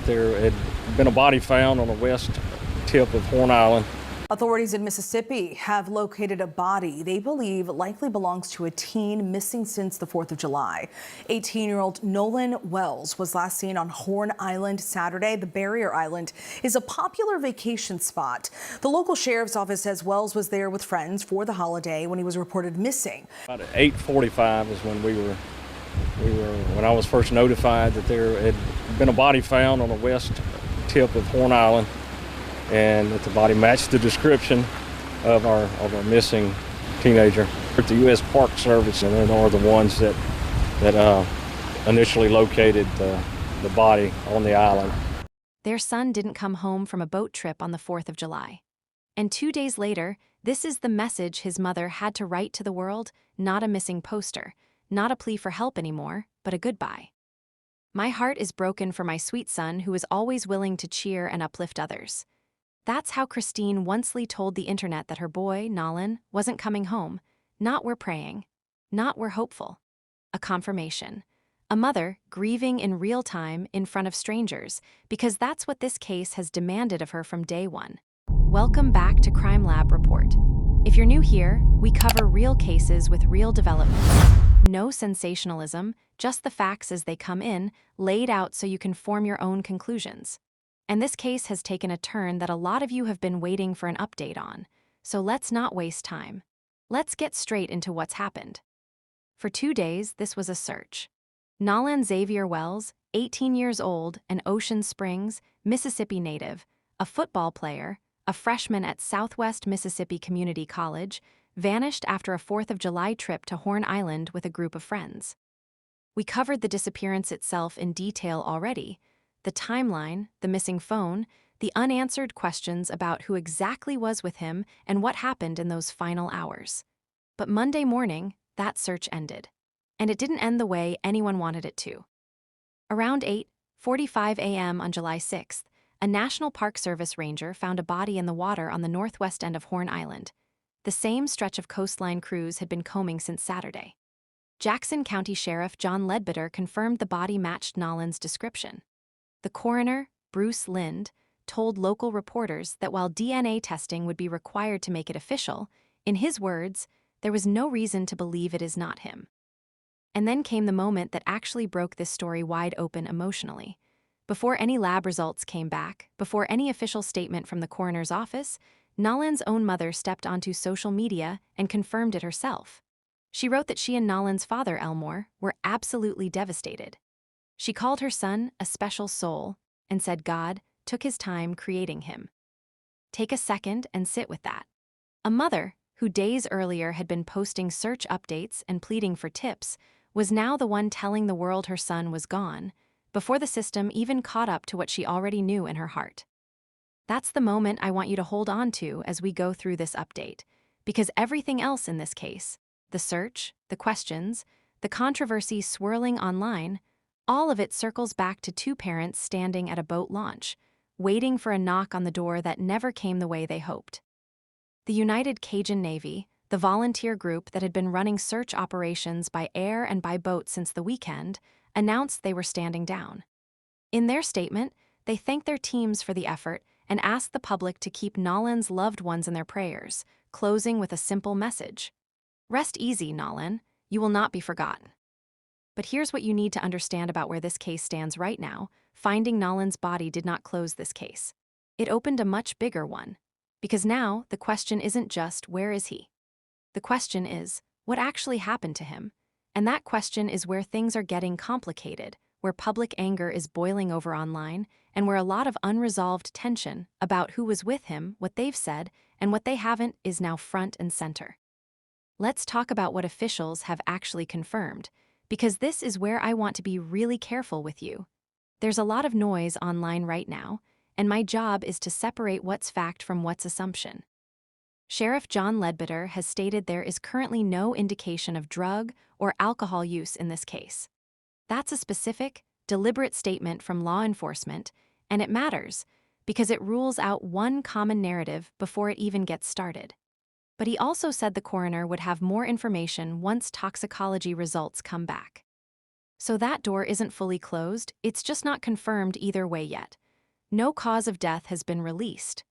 there had been a body found on the west tip of Horn Island. Authorities in Mississippi have located a body they believe likely belongs to a teen missing since the 4th of July. 18-year-old Nolan Wells was last seen on Horn Island Saturday. The barrier island is a popular vacation spot. The local sheriff's office says Wells was there with friends for the holiday when he was reported missing. About 8:45 is when when I was first notified that there had been a body found on the west tip of Horn Island, and that the body matched the description of our missing teenager. The U.S. Park Service, and they are the ones that initially located the body on the island. Their son didn't come home from a boat trip on the 4th of July. And 2 days later, this is the message his mother had to write to the world: not a missing poster, not a plea for help anymore, but a goodbye. My heart is broken for my sweet son who is always willing to cheer and uplift others. That's how Christine Onsley told the internet that her boy, Nolan, wasn't coming home. Not we're praying. Not we're hopeful. A confirmation. A mother grieving in real time in front of strangers, because that's what this case has demanded of her from day one. Welcome back to CRIMELAB Report. If you're new here, we cover real cases with real developments. No sensationalism, just the facts as they come in, laid out so you can form your own conclusions. And this case has taken a turn that a lot of you have been waiting for an update on, so let's not waste time. Let's get straight into what's happened. For 2 days, this was a search. Nolan Xavier Wells, 18 years old, an Ocean Springs, Mississippi native, a football player, a freshman at Southwest Mississippi Community College, vanished after a 4th of July trip to Horn Island with a group of friends. We covered the disappearance itself in detail already. The timeline, the missing phone, the unanswered questions about who exactly was with him and what happened in those final hours. But Monday morning, that search ended. And it didn't end the way anyone wanted it to. Around 8:45 a.m. on July 6th, a National Park Service ranger found a body in the water on the northwest end of Horn Island, the same stretch of coastline crews had been combing since Saturday. Jackson County Sheriff John Ledbetter confirmed the body matched Nolan's description. The coroner, Bruce Lind, told local reporters that while DNA testing would be required to make it official, in his words, there was no reason to believe it is not him. And then came the moment that actually broke this story wide open emotionally. Before any lab results came back, before any official statement from the coroner's office, Nolan's own mother stepped onto social media and confirmed it herself. She wrote that she and Nolan's father, Elmore, were absolutely devastated. She called her son a special soul and said God took his time creating him. Take a second and sit with that. A mother, who days earlier had been posting search updates and pleading for tips, was now the one telling the world her son was gone, before the system even caught up to what she already knew in her heart. That's the moment I want you to hold on to as we go through this update, because everything else in this case, the search, the questions, the controversy swirling online, all of it circles back to two parents standing at a boat launch, waiting for a knock on the door that never came the way they hoped. The United Cajun Navy, the volunteer group that had been running search operations by air and by boat since the weekend, announced they were standing down. In their statement, they thanked their teams for the effort and asked the public to keep Nolan's loved ones in their prayers, closing with a simple message. Rest easy, Nolan. You will not be forgotten. But here's what you need to understand about where this case stands right now. Finding Nolan's body did not close this case. It opened a much bigger one. Because now, the question isn't just, where is he? The question is, what actually happened to him? And that question is where things are getting complicated, where public anger is boiling over online, and where a lot of unresolved tension about who was with him, what they've said, and what they haven't is now front and center. Let's talk about what officials have actually confirmed, because this is where I want to be really careful with you. There's a lot of noise online right now, and my job is to separate what's fact from what's assumption. Sheriff John Ledbetter has stated there is currently no indication of drug or alcohol use in this case. That's a specific, deliberate statement from law enforcement, and it matters because it rules out one common narrative before it even gets started. But he also said the coroner would have more information once toxicology results come back. So that door isn't fully closed, it's just not confirmed either way yet. No cause of death has been released.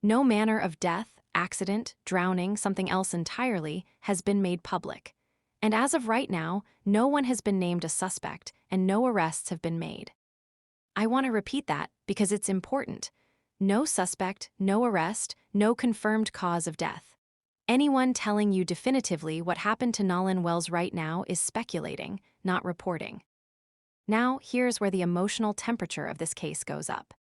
No manner of death, accident, drowning, something else entirely, has been made public. And as of right now, no one has been named a suspect and no arrests have been made. I want to repeat that because it's important. No suspect, no arrest, no confirmed cause of death. Anyone telling you definitively what happened to Nolan Wells right now is speculating, not reporting. Now, here's where the emotional temperature of this case goes up.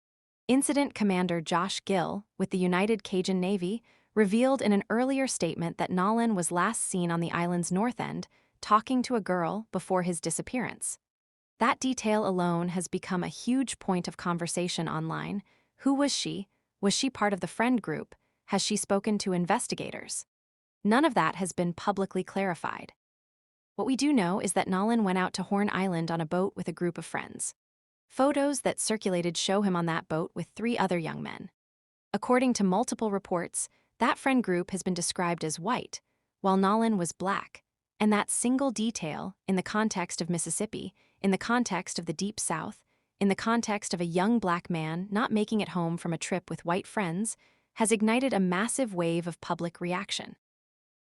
Incident Commander Josh Gill, with the United Cajun Navy, revealed in an earlier statement that Nolan was last seen on the island's north end, talking to a girl before his disappearance. That detail alone has become a huge point of conversation online. Who was she? Was she part of the friend group? Has she spoken to investigators? None of that has been publicly clarified. What we do know is that Nolan went out to Horn Island on a boat with a group of friends. Photos that circulated show him on that boat with 3 other young men. According to multiple reports, that friend group has been described as white, while Nolan was black, and that single detail, in the context of Mississippi, in the context of the Deep South, in the context of a young black man not making it home from a trip with white friends, has ignited a massive wave of public reaction.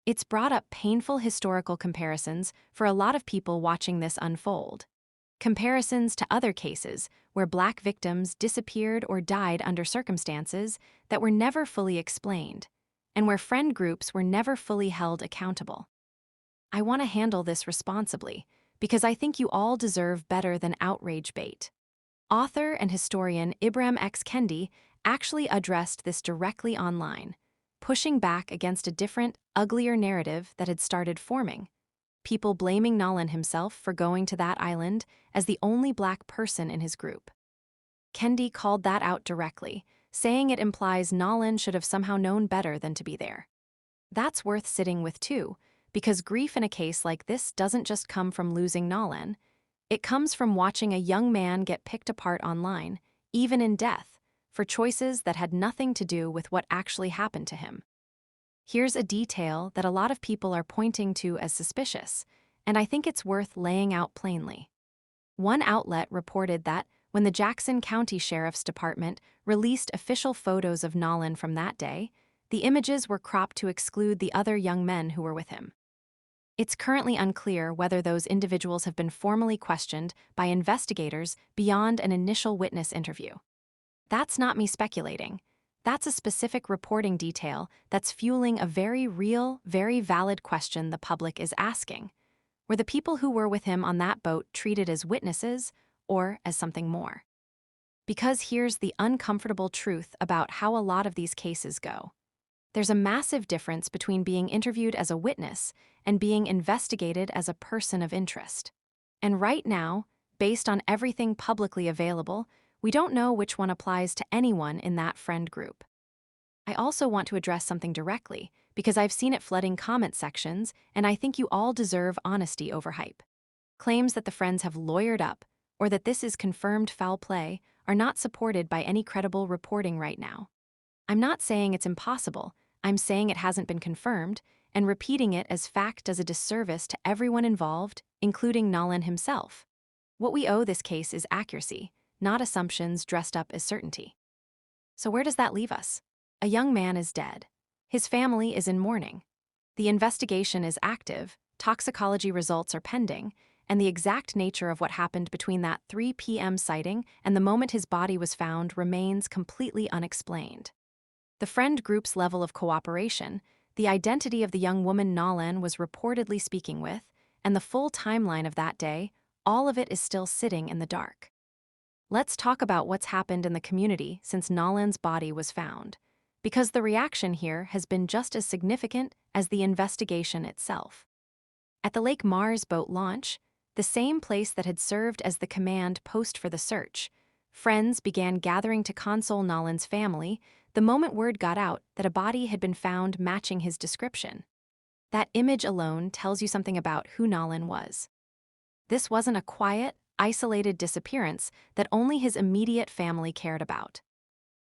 It's brought up painful historical comparisons for a lot of people watching this unfold. Comparisons to other cases where black victims disappeared or died under circumstances that were never fully explained, and where friend groups were never fully held accountable. I want to handle this responsibly, because I think you all deserve better than outrage bait. Author and historian Ibram X. Kendi actually addressed this directly online, pushing back against a different, uglier narrative that had started forming. People blaming Nolan himself for going to that island as the only black person in his group. Kendi called that out directly, saying it implies Nolan should have somehow known better than to be there. That's worth sitting with too, because grief in a case like this doesn't just come from losing Nolan. It comes from watching a young man get picked apart online, even in death, for choices that had nothing to do with what actually happened to him. Here's a detail that a lot of people are pointing to as suspicious, and I think it's worth laying out plainly. One outlet reported that when the Jackson County Sheriff's Department released official photos of Nolan from that day, the images were cropped to exclude the other young men who were with him. It's currently unclear whether those individuals have been formally questioned by investigators beyond an initial witness interview. That's not me speculating. That's a specific reporting detail that's fueling a very real, very valid question the public is asking. Were the people who were with him on that boat treated as witnesses or as something more? Because here's the uncomfortable truth about how a lot of these cases go. There's a massive difference between being interviewed as a witness and being investigated as a person of interest. And right now, based on everything publicly available, we don't know which one applies to anyone in that friend group. I also want to address something directly, because I've seen it flooding comment sections, and I think you all deserve honesty over hype. Claims that the friends have lawyered up, or that this is confirmed foul play, are not supported by any credible reporting right now. I'm not saying it's impossible, I'm saying it hasn't been confirmed, and repeating it as fact does a disservice to everyone involved, including Nolan himself. What we owe this case is accuracy, not assumptions dressed up as certainty. So where does that leave us? A young man is dead. His family is in mourning. The investigation is active, toxicology results are pending, and the exact nature of what happened between that 3 p.m. sighting and the moment his body was found remains completely unexplained. The friend group's level of cooperation, the identity of the young woman Nolan was reportedly speaking with, and the full timeline of that day, all of it is still sitting in the dark. Let's talk about what's happened in the community since Nolan's body was found, because the reaction here has been just as significant as the investigation itself. At the Lake Mars boat launch, the same place that had served as the command post for the search, friends began gathering to console Nolan's family the moment word got out that a body had been found matching his description. That image alone tells you something about who Nolan was. This wasn't a quiet, isolated disappearance that only his immediate family cared about.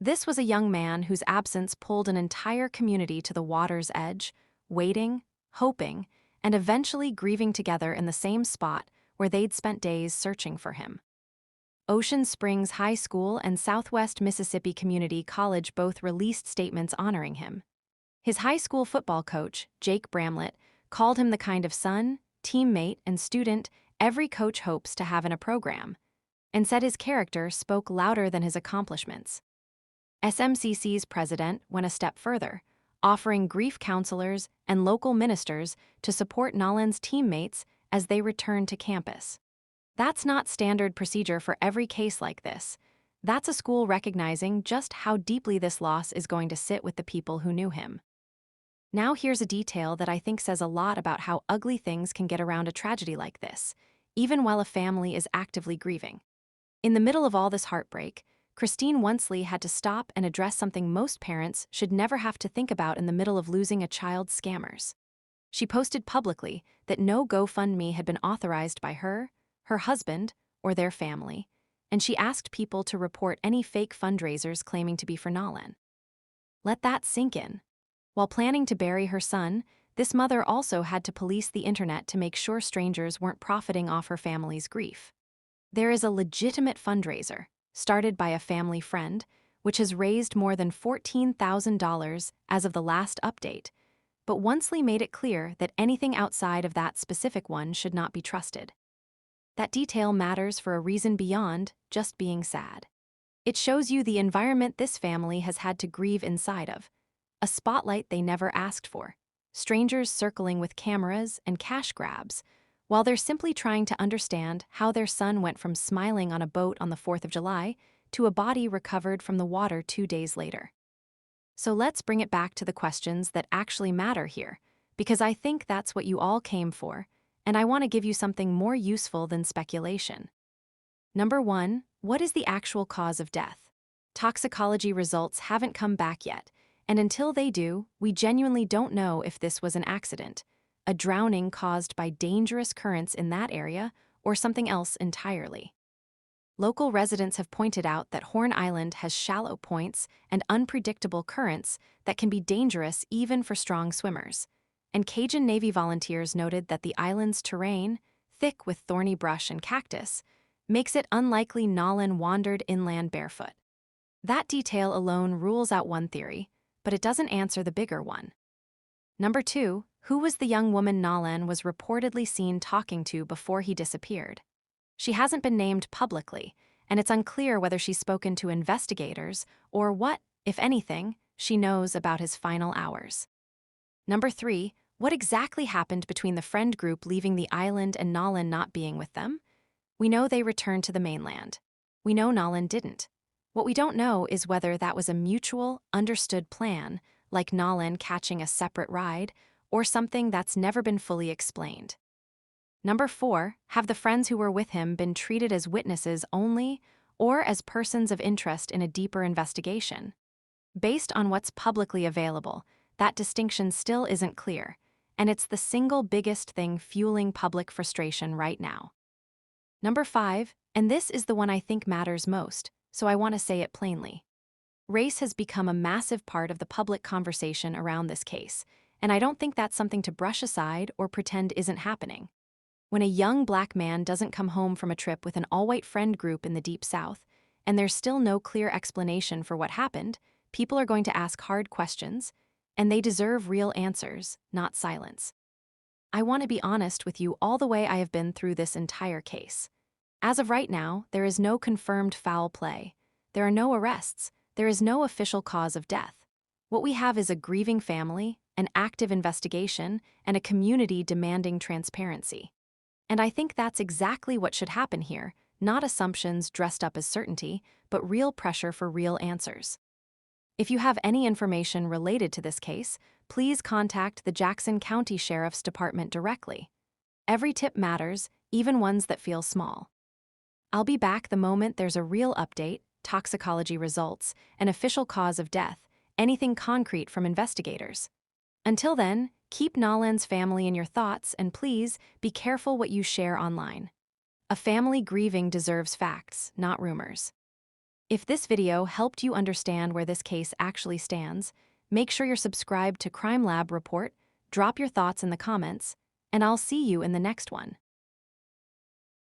This was a young man whose absence pulled an entire community to the water's edge, waiting, hoping, and eventually grieving together in the same spot where they'd spent days searching for him. Ocean Springs High School and Southwest Mississippi Community College both released statements honoring him. His high school football coach, Jake Bramlett, called him the kind of son, teammate, and student every coach hopes to have in a program, and said his character spoke louder than his accomplishments. SMCC's president went a step further, offering grief counselors and local ministers to support Nolan's teammates as they returned to campus. That's not standard procedure for every case like this. That's a school recognizing just how deeply this loss is going to sit with the people who knew him. Now here's a detail that I think says a lot about how ugly things can get around a tragedy like this, even while a family is actively grieving. In the middle of all this heartbreak, Christine Wonsley had to stop and address something most parents should never have to think about in the middle of losing a child's scammers. She posted publicly that no GoFundMe had been authorized by her husband, or their family, and she asked people to report any fake fundraisers claiming to be for Nolan. Let that sink in. While planning to bury her son, this mother also had to police the internet to make sure strangers weren't profiting off her family's grief. There is a legitimate fundraiser, started by a family friend, which has raised more than $14,000 as of the last update, but Wonsley made it clear that anything outside of that specific one should not be trusted. That detail matters for a reason beyond just being sad. It shows you the environment this family has had to grieve inside of, a spotlight they never asked for, strangers circling with cameras and cash grabs, while they're simply trying to understand how their son went from smiling on a boat on the 4th of July to a body recovered from the water 2 days later. So let's bring it back to the questions that actually matter here, because I think that's what you all came for, and I want to give you something more useful than speculation. Number 1, what is the actual cause of death? Toxicology results haven't come back yet, and until they do, we genuinely don't know if this was an accident, a drowning caused by dangerous currents in that area, or something else entirely. Local residents have pointed out that Horn Island has shallow points and unpredictable currents that can be dangerous even for strong swimmers. And Cajun Navy volunteers noted that the island's terrain, thick with thorny brush and cactus, makes it unlikely Nolan wandered inland barefoot. That detail alone rules out one theory, but it doesn't answer the bigger one. Number 2, who was the young woman Nolan was reportedly seen talking to before he disappeared? She hasn't been named publicly, and it's unclear whether she's spoken to investigators or what, if anything, she knows about his final hours. Number 3, what exactly happened between the friend group leaving the island and Nolan not being with them? We know they returned to the mainland. We know Nolan didn't. What we don't know is whether that was a mutual, understood plan, like Nolan catching a separate ride, or something that's never been fully explained. Number 4, have the friends who were with him been treated as witnesses only, or as persons of interest in a deeper investigation? Based on what's publicly available, that distinction still isn't clear, and it's the single biggest thing fueling public frustration right now. Number 5, and this is the one I think matters most, so I want to say it plainly. Race has become a massive part of the public conversation around this case, and I don't think that's something to brush aside or pretend isn't happening. When a young black man doesn't come home from a trip with an all-white friend group in the Deep South, and there's still no clear explanation for what happened, people are going to ask hard questions, and they deserve real answers, not silence. I want to be honest with you all the way I have been through this entire case. As of right now, there is no confirmed foul play. There are no arrests. There is no official cause of death. What we have is a grieving family, an active investigation, and a community demanding transparency. And I think that's exactly what should happen here, not assumptions dressed up as certainty, but real pressure for real answers. If you have any information related to this case, please contact the Jackson County Sheriff's Department directly. Every tip matters, even ones that feel small. I'll be back the moment there's a real update, toxicology results, an official cause of death, anything concrete from investigators. Until then, keep Nolan's family in your thoughts and please be careful what you share online. A family grieving deserves facts, not rumors. If this video helped you understand where this case actually stands, make sure you're subscribed to CrimeLab Report, drop your thoughts in the comments, and I'll see you in the next one.